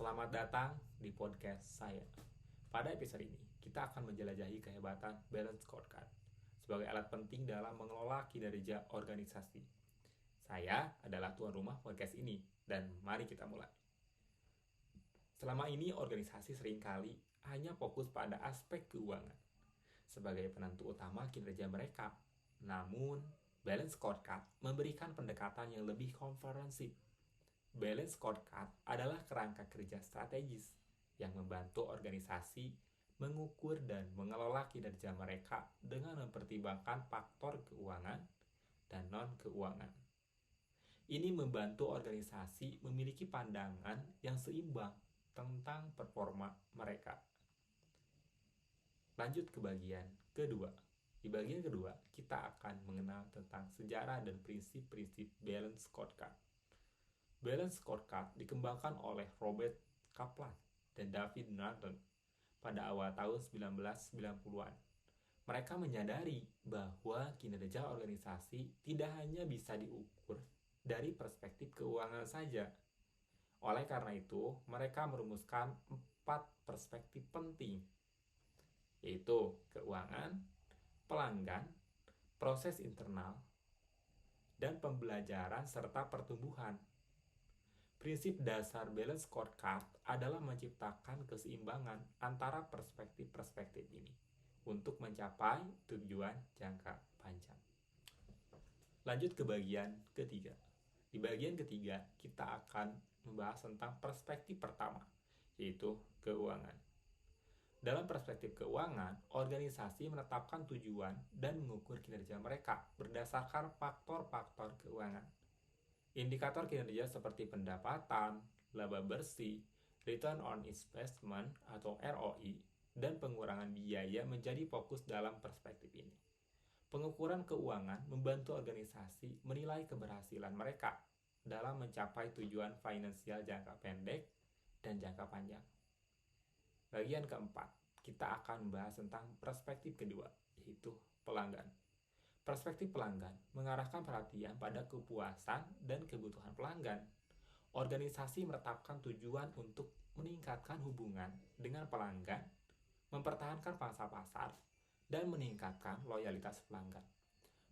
Selamat datang di podcast saya. Pada episode ini, kita akan menjelajahi kehebatan Balance Scorecard sebagai alat penting dalam mengelola kinerja organisasi. Saya adalah tuan rumah podcast ini, dan mari kita mulai. Selama ini, organisasi seringkali hanya fokus pada aspek keuangan sebagai penentu utama kinerja mereka. Namun, Balance Scorecard memberikan pendekatan yang lebih komprehensif. Balance Scorecard adalah kerangka kerja strategis yang membantu organisasi mengukur dan mengelola kinerja mereka dengan mempertimbangkan faktor keuangan dan non-keuangan. Ini membantu organisasi memiliki pandangan yang seimbang tentang performa mereka. Lanjut ke bagian kedua. Di bagian kedua, kita akan mengenal tentang sejarah dan prinsip-prinsip Balance Scorecard. Balance Scorecard dikembangkan oleh Robert Kaplan dan David Norton pada awal tahun 1990-an. Mereka menyadari bahwa kinerja organisasi tidak hanya bisa diukur dari perspektif keuangan saja. Oleh karena itu, mereka merumuskan 4 perspektif penting, yaitu keuangan, pelanggan, proses internal, dan pembelajaran serta pertumbuhan. Prinsip dasar Balance Scorecard adalah menciptakan keseimbangan antara perspektif-perspektif ini untuk mencapai tujuan jangka panjang. Lanjut ke bagian ketiga. Di bagian ketiga, kita akan membahas tentang perspektif pertama, yaitu keuangan. Dalam perspektif keuangan, organisasi menetapkan tujuan dan mengukur kinerja mereka berdasarkan faktor-faktor keuangan. Indikator kinerja seperti pendapatan, laba bersih, return on investment atau ROI, dan pengurangan biaya menjadi fokus dalam perspektif ini. Pengukuran keuangan membantu organisasi menilai keberhasilan mereka dalam mencapai tujuan finansial jangka pendek dan jangka panjang. Bagian keempat, kita akan membahas tentang perspektif kedua, yaitu pelanggan. Perspektif pelanggan mengarahkan perhatian pada kepuasan dan kebutuhan pelanggan. Organisasi menetapkan tujuan untuk meningkatkan hubungan dengan pelanggan, mempertahankan pangsa pasar, dan meningkatkan loyalitas pelanggan.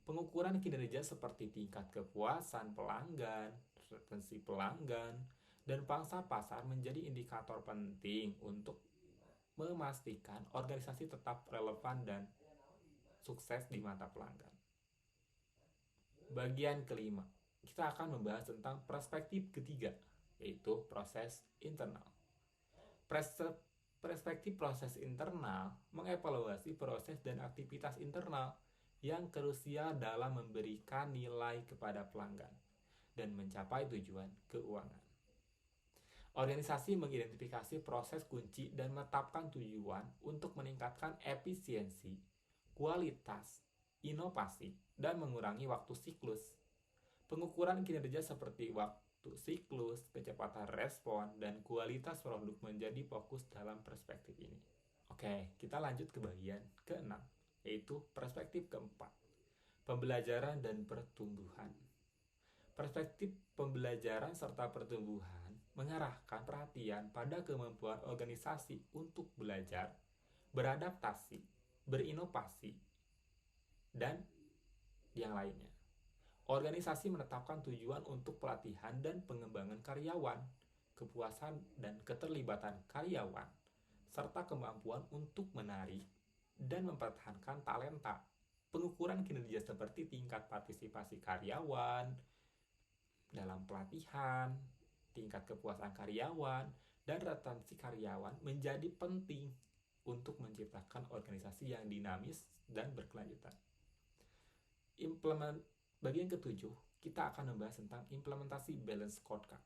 Pengukuran kinerja seperti tingkat kepuasan pelanggan, retensi pelanggan, dan pangsa pasar menjadi indikator penting untuk memastikan organisasi tetap relevan dan sukses di mata pelanggan. Bagian kelima, kita akan membahas tentang perspektif ketiga, yaitu proses internal. Perspektif proses internal mengevaluasi proses dan aktivitas internal yang krusial dalam memberikan nilai kepada pelanggan dan mencapai tujuan keuangan. Organisasi mengidentifikasi proses kunci dan menetapkan tujuan untuk meningkatkan efisiensi, kualitas, inovasi, dan mengurangi waktu siklus. Pengukuran kinerja seperti waktu siklus, kecepatan respon, dan kualitas produk menjadi fokus dalam perspektif ini. Oke, kita lanjut ke bagian ke-6, yaitu perspektif keempat, pembelajaran dan pertumbuhan. Perspektif pembelajaran serta pertumbuhan mengarahkan perhatian pada kemampuan organisasi untuk belajar, beradaptasi, berinovasi, dan yang lainnya. Organisasi menetapkan tujuan untuk pelatihan dan pengembangan karyawan, kepuasan dan keterlibatan karyawan, serta kemampuan untuk menarik dan mempertahankan talenta. Pengukuran kinerja seperti tingkat partisipasi karyawan dalam pelatihan, tingkat kepuasan karyawan, dan retensi karyawan menjadi penting untuk menciptakan organisasi yang dinamis dan berkelanjutan. Bagian ketujuh, kita akan membahas tentang implementasi Balance Scorecard.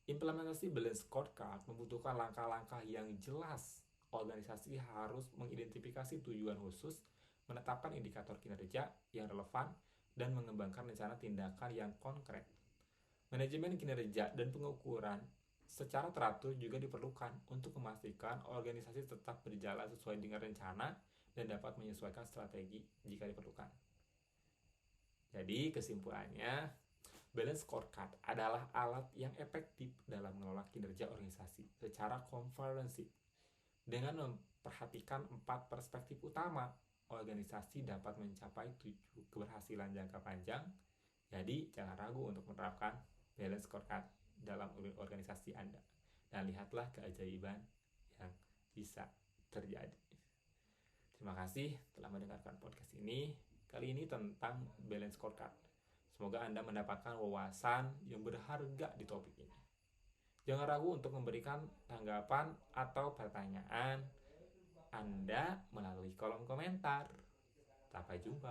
Implementasi Balance Scorecard membutuhkan langkah-langkah yang jelas. Organisasi harus mengidentifikasi tujuan khusus, menetapkan indikator kinerja yang relevan, dan mengembangkan rencana tindakan yang konkret. Manajemen kinerja dan pengukuran secara teratur juga diperlukan untuk memastikan organisasi tetap berjalan sesuai dengan rencana dan dapat menyesuaikan strategi jika diperlukan. Jadi kesimpulannya, Balance scorecard adalah alat yang efektif dalam mengelola kinerja organisasi secara komprehensif. Dengan memperhatikan 4 perspektif utama, organisasi dapat mencapai 7 keberhasilan jangka panjang. Jadi, jangan ragu untuk menerapkan balance scorecard dalam organisasi Anda. Dan lihatlah keajaiban yang bisa terjadi. Terima kasih telah mendengarkan podcast ini. Kali ini tentang balance scorecard. Semoga Anda mendapatkan wawasan yang berharga di topik ini. Jangan ragu untuk memberikan tanggapan atau pertanyaan Anda melalui kolom komentar. Sampai jumpa.